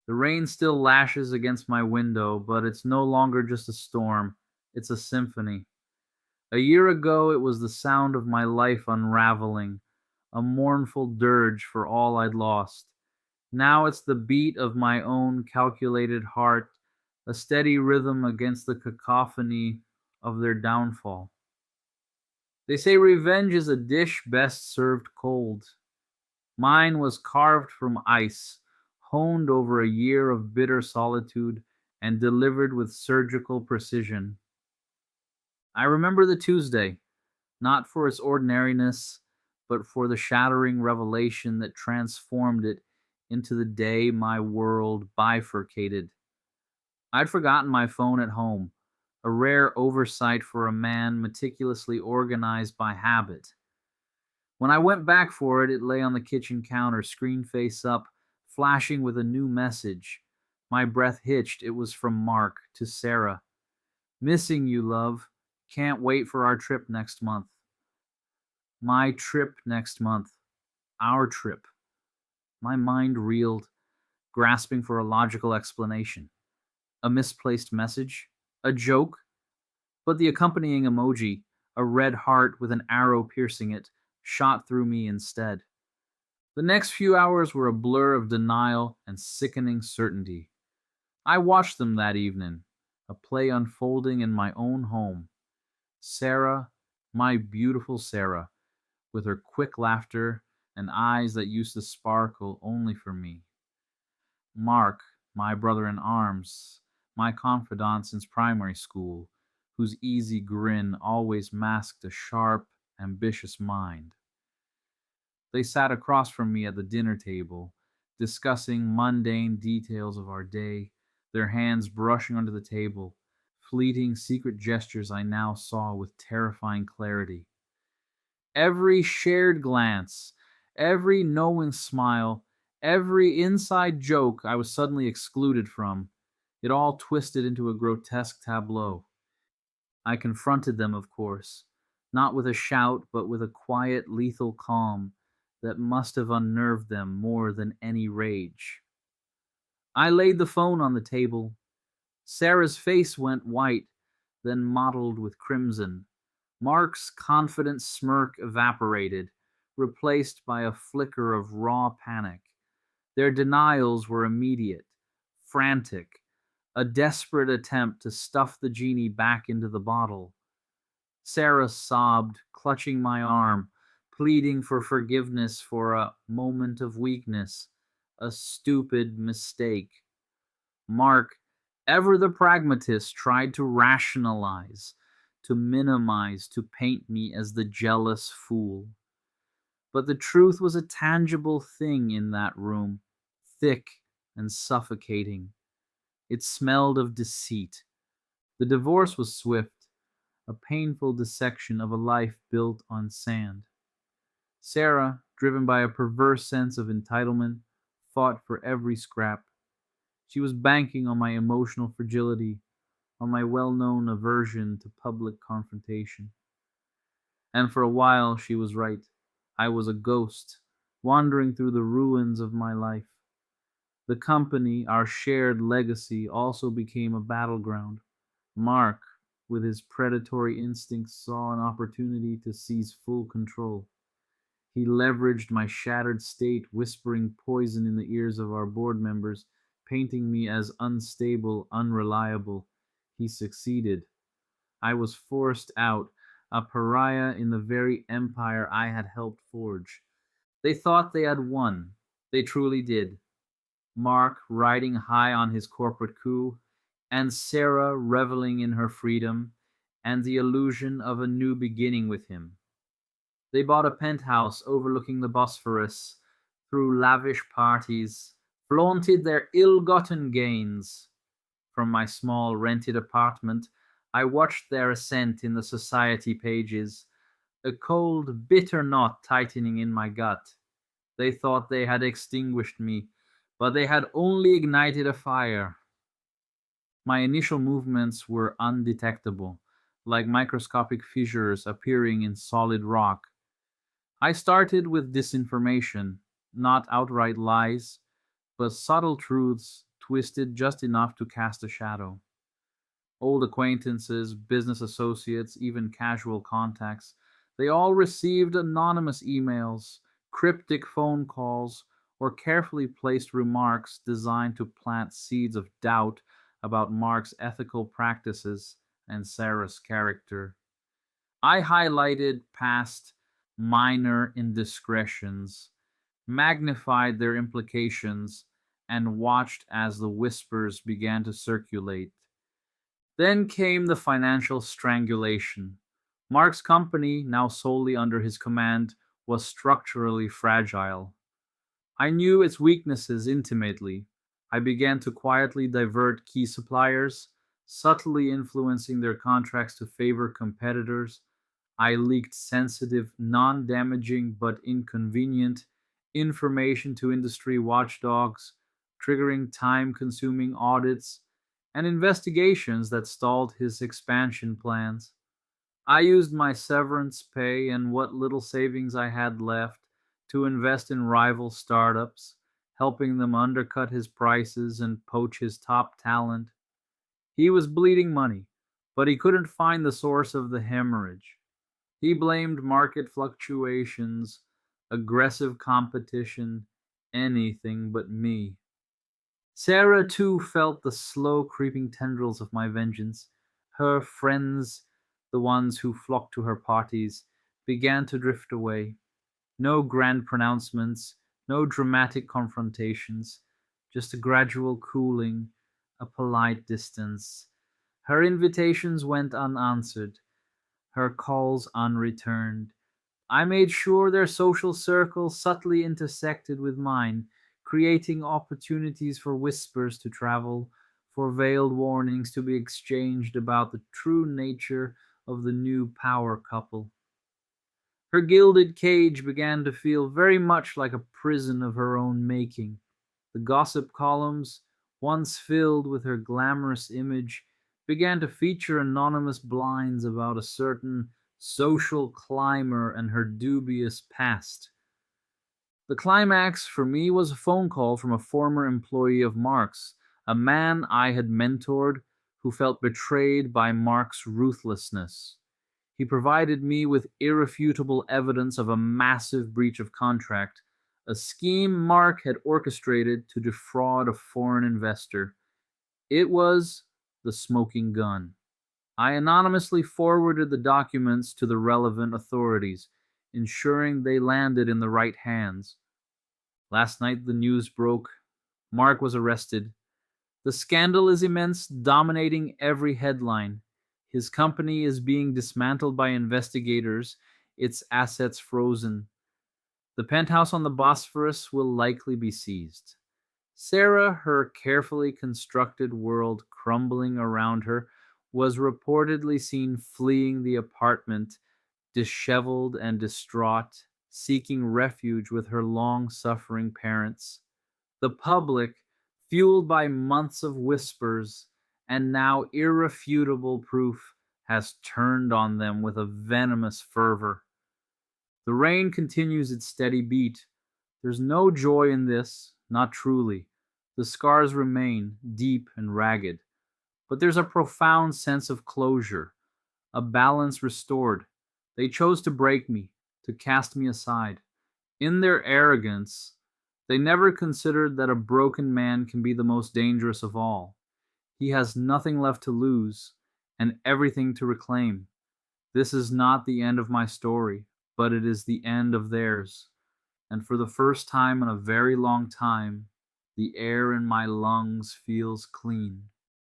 The rain still lashes against my window, but it's no longer just a storm, it's a symphony. A year ago it was the sound of my life unraveling, a mournful dirge for all I'd lost. Now it's the beat of my own calculated heart, a steady rhythm against the cacophony of their downfall. They say revenge is a dish best served cold. Mine was carved from ice, honed over a year of bitter solitude, and delivered with surgical precision. I remember the Tuesday, not for its ordinariness, but for the shattering revelation that transformed it into the day my world bifurcated. I'd forgotten my phone at home, a rare oversight for a man meticulously organized by habit. When I went back for it, it lay on the kitchen counter, screen face up, flashing with a new message. My breath hitched. It was from Mark to Sarah. Missing you, love. Can't wait for our trip next month. My trip next month. Our trip. My mind reeled, grasping for a logical explanation. A misplaced message? A joke? But the accompanying emoji, a red heart with an arrow piercing it, shot through me instead. The next few hours were a blur of denial and sickening certainty. I watched them that evening, a play unfolding in my own home. Sarah, my beautiful Sarah, with her quick laughter and eyes that used to sparkle only for me. Mark, my brother in arms, my confidant since primary school, whose easy grin always masked a sharp, ambitious mind. They sat across from me at the dinner table, discussing mundane details of our day, their hands brushing under the table, fleeting secret gestures I now saw with terrifying clarity. Every shared glance, every knowing smile, every inside joke I was suddenly excluded from, it all twisted into a grotesque tableau. I confronted them, of course, not with a shout, but with a quiet, lethal calm that must have unnerved them more than any rage. I laid the phone on the table. Sarah's face went white, then mottled with crimson. Mark's confident smirk evaporated, replaced by a flicker of raw panic. Their denials were immediate, frantic, a desperate attempt to stuff the genie back into the bottle. Sarah sobbed, clutching my arm, pleading for forgiveness for a moment of weakness, a stupid mistake. Mark, ever the pragmatist, tried to rationalize, to minimize, to paint me as the jealous fool. But the truth was a tangible thing in that room, thick and suffocating. It smelled of deceit. The divorce was swift, a painful dissection of a life built on sand. Sarah, driven by a perverse sense of entitlement, fought for every scrap. She was banking on my emotional fragility, on my well known aversion to public confrontation. And for a while she was right. I was a ghost, wandering through the ruins of my life. The company, our shared legacy, also became a battleground. Mark, with his predatory instincts, saw an opportunity to seize full control. He leveraged my shattered state, whispering poison in the ears of our board members, painting me as unstable, unreliable. He succeeded. I was forced out, a pariah in the very empire I had helped forge. They thought they had won. They truly did. Mark riding high on his corporate coup, and Sarah reveling in her freedom and the illusion of a new beginning with him. They bought a penthouse overlooking the Bosphorus, threw lavish parties, flaunted their ill gotten gains. From my small rented apartment, I watched their ascent in the society pages, a cold, bitter knot tightening in my gut. They thought they had extinguished me, but they had only ignited a fire. My initial movements were undetectable, like microscopic fissures appearing in solid rock. I started with disinformation, not outright lies, but subtle truths twisted just enough to cast a shadow. Old acquaintances, business associates, even casual contacts, they all received anonymous emails, cryptic phone calls, or carefully placed remarks designed to plant seeds of doubt about Mark's ethical practices and Sarah's character. I highlighted past minor indiscretions, magnified their implications, and watched as the whispers began to circulate. Then came the financial strangulation. Mark's company, now solely under his command, was structurally fragile. I knew its weaknesses intimately. I began to quietly divert key suppliers, subtly influencing their contracts to favor competitors. I leaked sensitive, non damaging, but inconvenient information to industry watchdogs, triggering time consuming audits and investigations that stalled his expansion plans. I used my severance pay and what little savings I had left to invest in rival startups, helping them undercut his prices and poach his top talent. He was bleeding money, but he couldn't find the source of the hemorrhage. He blamed market fluctuations, aggressive competition, anything but me. Sarah, too, felt the slow creeping tendrils of my vengeance. Her friends, the ones who flocked to her parties, began to drift away. No grand pronouncements, no dramatic confrontations, just a gradual cooling, a polite distance. Her invitations went unanswered, her calls unreturned. I made sure their social circle subtly intersected with mine, creating opportunities for whispers to travel, for veiled warnings to be exchanged about the true nature of the new power couple. Her gilded cage began to feel very much like a prison of her own making. The gossip columns, once filled with her glamorous image, began to feature anonymous blinds about a certain social climber and her dubious past. The climax for me was a phone call from a former employee of Mark's, a man I had mentored who felt betrayed by Mark's ruthlessness. He provided me with irrefutable evidence of a massive breach of contract, a scheme Mark had orchestrated to defraud a foreign investor. It was the smoking gun. I anonymously forwarded the documents to the relevant authorities, ensuring they landed in the right hands. Last night the news broke. Mark was arrested. The scandal is immense, dominating every headline. His company is being dismantled by investigators, its assets frozen. The penthouse on the Bosphorus will likely be seized. Sarah, her carefully constructed world crumbling around her, was reportedly seen fleeing the apartment, disheveled and distraught, seeking refuge with her long suffering parents. The public, fueled by months of whispers and now irrefutable proof, has turned on them with a venomous fervor. The rain continues its steady beat. There's no joy in this, not truly. The scars remain, deep and ragged. But there's a profound sense of closure, a balance restored. They chose to break me, to cast me aside. In their arrogance, they never considered that a broken man can be the most dangerous of all. He has nothing left to lose and everything to reclaim. This is not the end of my story, but it is the end of theirs. And for the first time in a very long time, the air in my lungs feels clean.